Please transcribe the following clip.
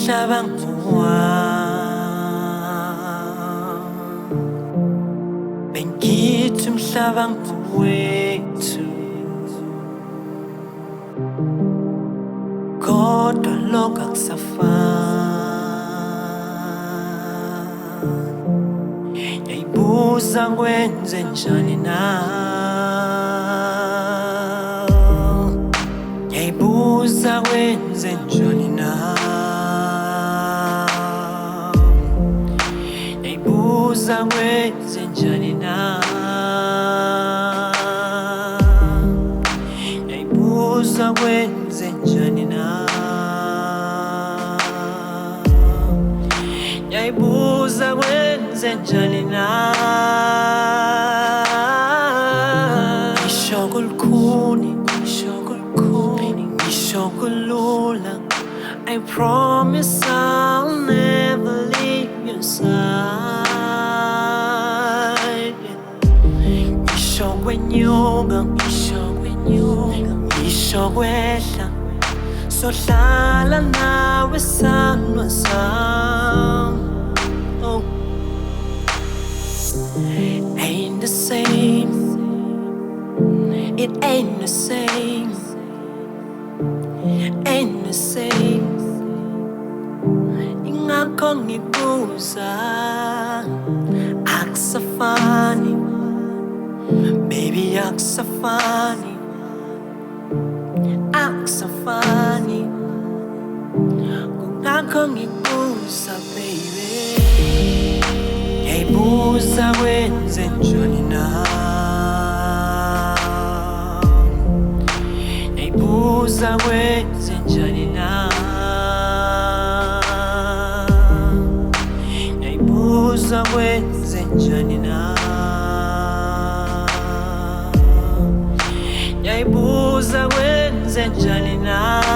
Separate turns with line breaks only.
umhlaba bengithi umhlaba ngowethu, kodwa lokho akusafani. Yayibuza ngwenze njani na, yayibuza ngwenze njani na, yayibuza ngwenze njani na, yayibuza ngwenze njani na, yayibuza ngwenze njani na. Ngisho kulukhuni, ngisho kulula, I promise I'll never leave your side. Ngisho kwenyuka, ngisho kwehla, sohlala nawe sandwa sami. Oh, ain't the same, it ain't the same, ain't the same. Ingakho ngibuza, akusafani, baby akusafani, akusafani. Kungakho ngikubuza baby, yayibuza wenze njani na, yayibuza wenze njani na, yayibuza wenze njani na, yayibuza wenze njani na.